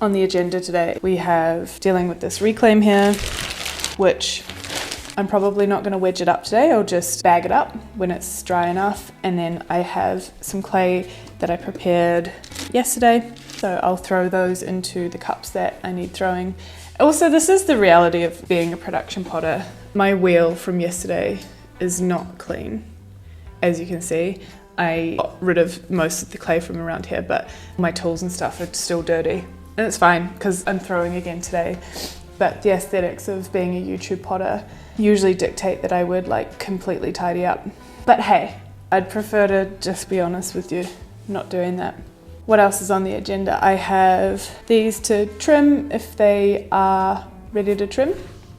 On the agenda today, we have dealing with this reclaim here, which I'm probably not going to wedge it up today. I'll just bag it up when it's dry enough. And then I have some clay that I prepared yesterday. So I'll throw those into the cups that I need throwing. Also, this is the reality of being a production potter. My wheel from yesterday is not clean, as you can see. I got rid of most of the clay from around here, but my tools and stuff are still dirty. And it's fine, because I'm throwing again today. But the aesthetics of being a YouTube potter usually dictate that I would like completely tidy up. But hey, I'd prefer to just be honest with you, not doing that. What else is on the agenda? I have these to trim if they are ready to trim.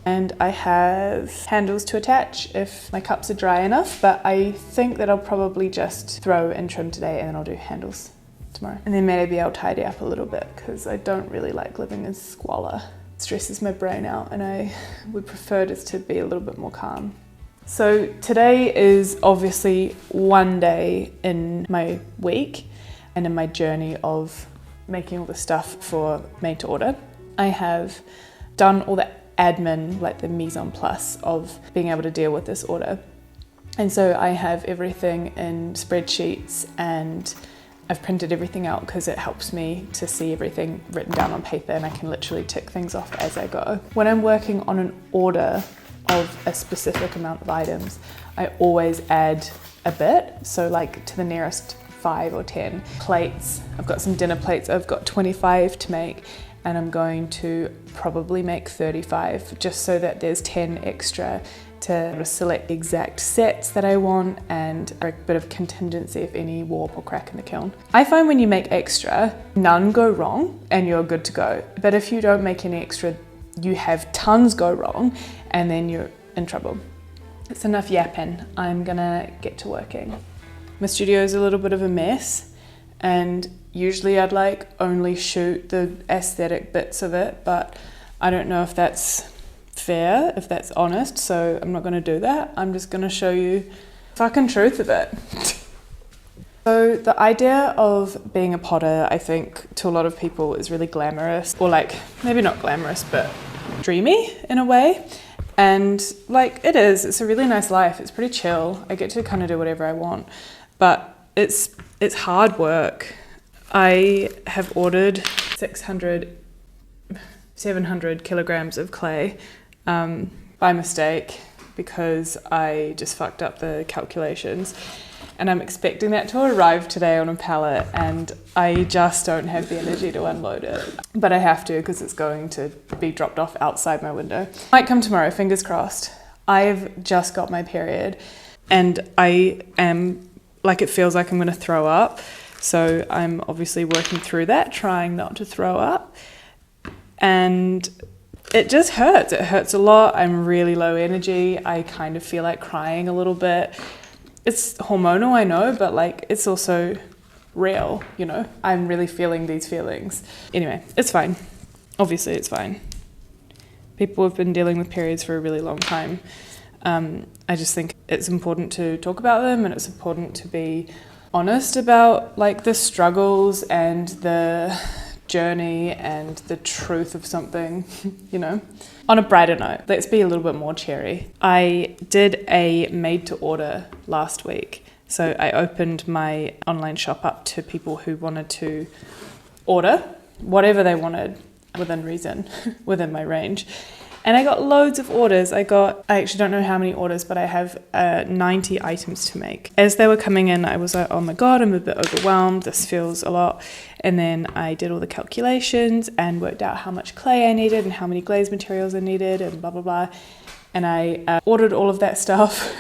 And I have handles to attach if my cups are dry enough, but I think that I'll probably just throw and trim today and then I'll do handles tomorrow. And then maybe I'll tidy up a little bit because I don't really like living in squalor. It stresses my brain out and I would prefer just to be a little bit more calm. So today is obviously one day in my week and in my journey of making all the stuff for made to order. I have done all the admin, like the mise en place of being able to deal with this order. And so I have everything in spreadsheets and I've printed everything out because it helps me to see everything written down on paper and I can literally tick things off as I go. When I'm working on an order of a specific amount of items, I always add a bit. So like to the nearest 5 or 10 plates. I've got some dinner plates, I've got 25 to make. And I'm going to probably make 35 just so that there's 10 extra to select the exact sets that I want and a bit of contingency if any warp or crack in the kiln. I find when you make extra, none go wrong and you're good to go. But if you don't make any extra, you have tons go wrong and then you're in trouble. It's enough yapping. I'm gonna get to working. My studio is a little bit of a mess. And usually I'd like only shoot the aesthetic bits of it, but I don't know if that's fair, if that's honest, so I'm not going to do that. I'm just going to show you the fucking truth of it. So the idea of being a potter, I think to a lot of people is really glamorous, or like maybe not glamorous, but dreamy in a way. And like it is, it's a really nice life. It's pretty chill. I get to kind of do whatever I want, but it's hard work. I have ordered 700 kilograms of clay by mistake because I just fucked up the calculations. And I'm expecting that to arrive today on a pallet and I just don't have the energy to unload it. But I have to because it's going to be dropped off outside my window. Might come tomorrow, fingers crossed. I've just got my period and I am like it feels like I'm going to throw up. So I'm obviously working through that, trying not to throw up. And it just hurts. It hurts a lot. I'm really low energy. I kind of feel like crying a little bit. It's hormonal, I know, but like it's also real, you know? I'm really feeling these feelings. Anyway, it's fine. Obviously it's fine. People have been dealing with periods for a really long time. I just think it's important to talk about them and it's important to be honest about like the struggles and the journey and the truth of something, you know. On a brighter note, let's be a little bit more cheery. I did a made to order last week. So I opened my online shop up to people who wanted to order whatever they wanted within reason, within my range. And I got loads of orders. I actually don't know how many orders, but I have 90 items to make. As they were coming in, I was like, oh my God, I'm a bit overwhelmed. This feels a lot. And then I did all the calculations and worked out how much clay I needed and how many glaze materials I needed and blah, blah, blah. And I ordered all of that stuff.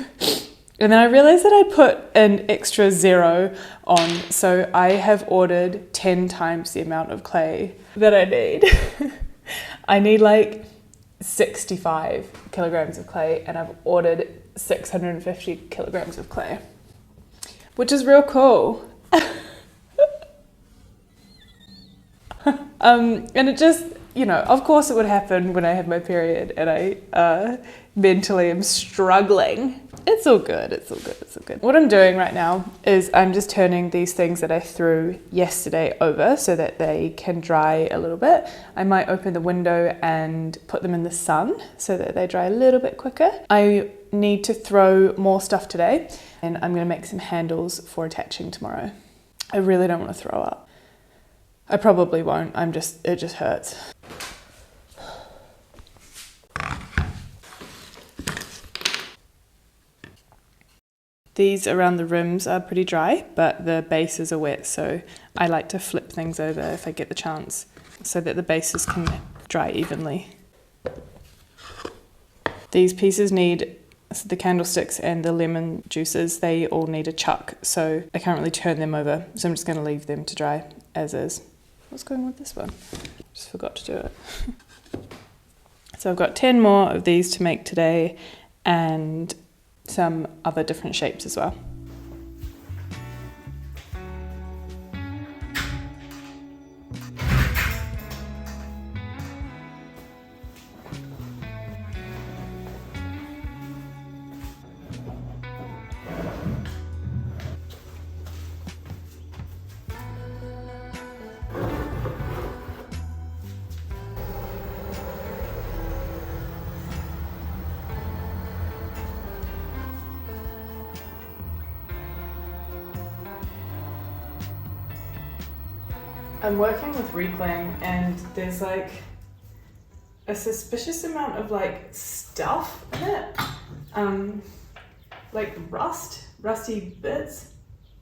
And then I realized that I put an extra 0 on. So I have ordered 10 times the amount of clay that I need. I need like 65 kilograms of clay and I've ordered 650 kilograms of clay, which is real cool. And it just, you know, of course it would happen when I had my period and I, mentally am struggling. It's all good, it's all good, it's all good. What I'm doing right now is I'm just turning these things that I threw yesterday over so that they can dry a little bit. I might open the window and put them in the sun so that they dry a little bit quicker. I need to throw more stuff today and I'm gonna make some handles for attaching tomorrow. I really don't want to throw up. I probably won't, it just hurts. These around the rims are pretty dry, but the bases are wet, so I like to flip things over if I get the chance so that the bases can dry evenly. These pieces need, the candlesticks and the lemon juices, they all need a chuck, so I can't really turn them over, so I'm just going to leave them to dry as is. What's going on with this one? Just forgot to do it. So I've got 10 more of these to make today and some other different shapes as well. I'm working with reclaim and there's like a suspicious amount of like stuff in it. Like rusty bits.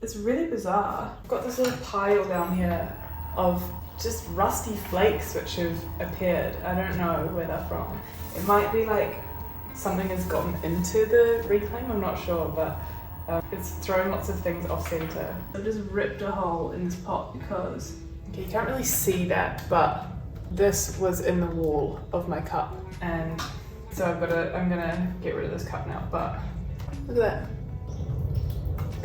It's really bizarre. I've got this little pile down here of just rusty flakes which have appeared. I don't know where they're from. It might be like something has gotten into the reclaim, I'm not sure, but it's throwing lots of things off center. I've just ripped a hole in this pot because you can't really see that, but this was in the wall of my cup, and so I'm gonna get rid of this cup now. But look at that,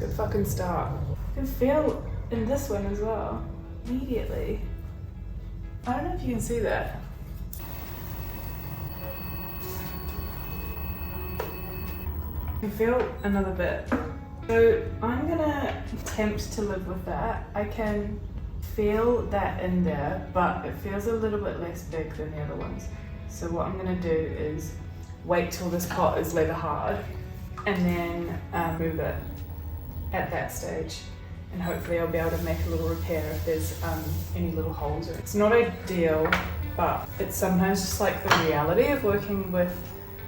good fucking start. I can feel in this one as well immediately. I don't know if you can see that. I can feel another bit. So I'm gonna attempt to live with that. I can feel that in there, but it feels a little bit less big than the other ones. So what I'm gonna do is wait till this pot is leather hard and then move it at that stage, and hopefully I'll be able to make a little repair if there's any little holes. It's not ideal, but it's sometimes just like the reality of working with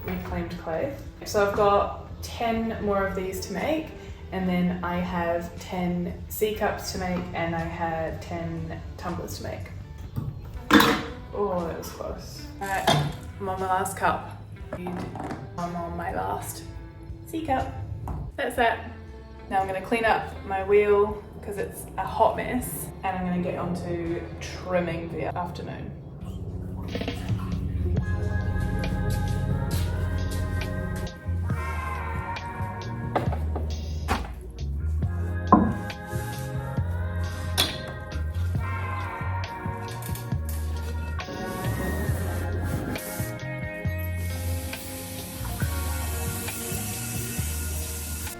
reclaimed clay. So I've got 10 more of these to make, and then I have 10 C cups to make, and I have 10 tumblers to make. Oh, that was close. Alright, I'm on my last cup. I'm on my last C cup. That's that. Now I'm gonna clean up my wheel because it's a hot mess, and I'm gonna get onto trimming the afternoon.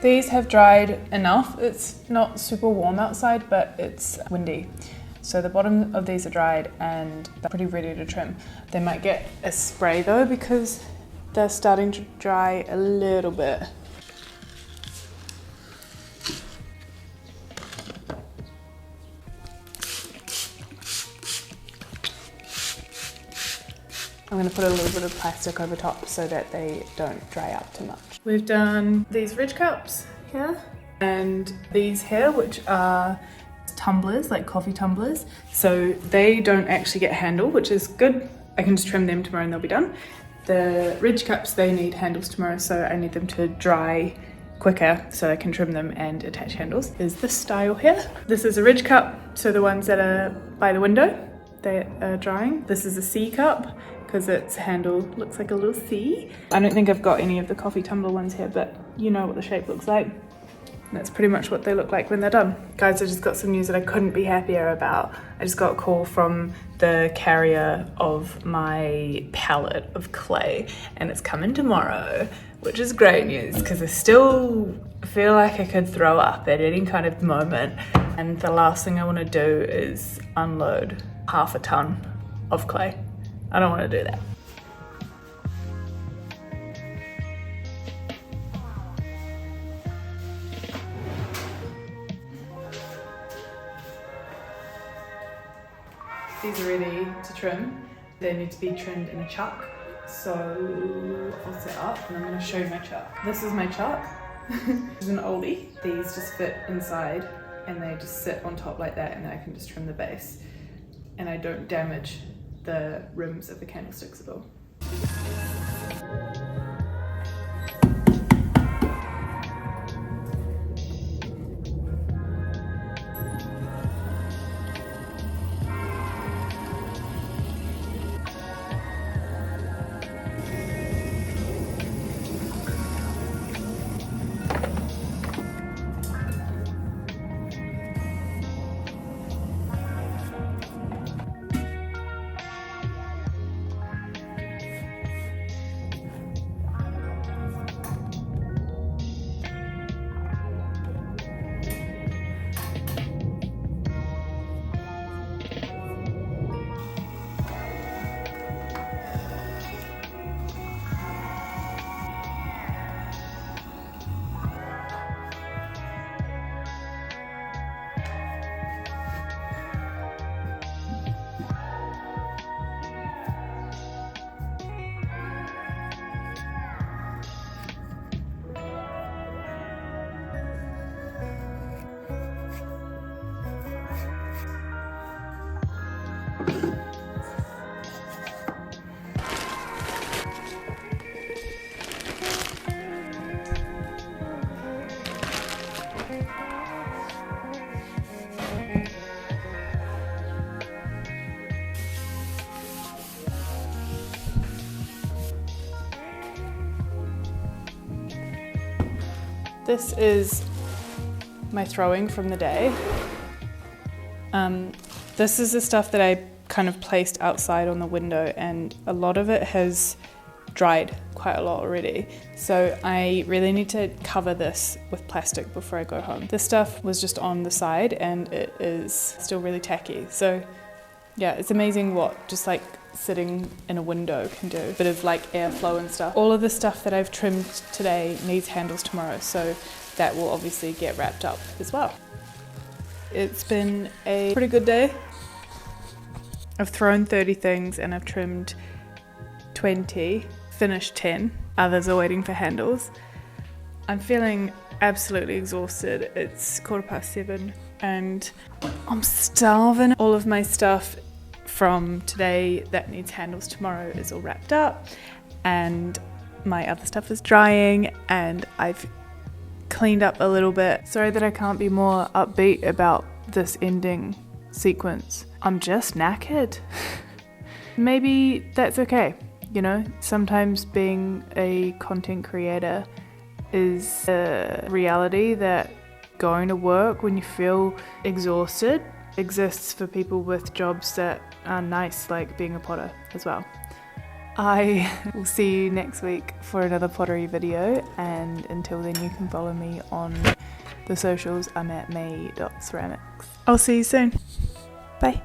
These have dried enough. It's not super warm outside, but it's windy. So the bottom of these are dried and they're pretty ready to trim. They might get a spray though because they're starting to dry a little bit. I'm going to put a little bit of plastic over top so that they don't dry out too much. We've done these ridge cups here and these here, which are tumblers, like coffee tumblers. So they don't actually get handle, which is good. I can just trim them tomorrow and they'll be done. The ridge cups, they need handles tomorrow, so I need them to dry quicker so I can trim them and attach handles. Is this style here. This is a ridge cup, so the ones that are by the window, they are drying. This is a C cup, because its handle looks like a little C. I don't think I've got any of the coffee tumbler ones here, but you know what the shape looks like. And that's pretty much what they look like when they're done. Guys, I just got some news that I couldn't be happier about. I just got a call from the carrier of my palette of clay, and it's coming tomorrow, which is great news because I still feel like I could throw up at any kind of moment. And the last thing I want to do is unload half a ton of clay. I don't want to do that. These are ready to trim. They need to be trimmed in a chuck. So I'll set up and I'm going to show you my chuck. This is my chuck. It's an oldie. These just fit inside and they just sit on top like that, and then I can just trim the base. And I don't damage the rims of the candlesticks at all. This is my throwing from the day. This is the stuff that I kind of placed outside on the window, and a lot of it has dried quite a lot already. So I really need to cover this with plastic before I go home. This stuff was just on the side and it is still really tacky. So yeah, it's amazing what just like sitting in a window can do. A bit of like airflow and stuff. All of the stuff that I've trimmed today needs handles tomorrow, so that will obviously get wrapped up as well. It's been a pretty good day. I've thrown 30 things and I've trimmed 20, finished 10. Others are waiting for handles. I'm feeling absolutely exhausted. It's 7:15 and I'm starving. All of my stuff from today that needs handles tomorrow is all wrapped up, and my other stuff is drying, and I've cleaned up a little bit. Sorry that I can't be more upbeat about this ending sequence. I'm just knackered. Maybe that's okay, you know? Sometimes being a content creator is a reality that going to work when you feel exhausted exists for people with jobs that are nice, like being a potter as well. I will see you next week for another pottery video, and until then you can follow me on the socials. I'm at Mae.Ceramics. I'll see you soon. Bye.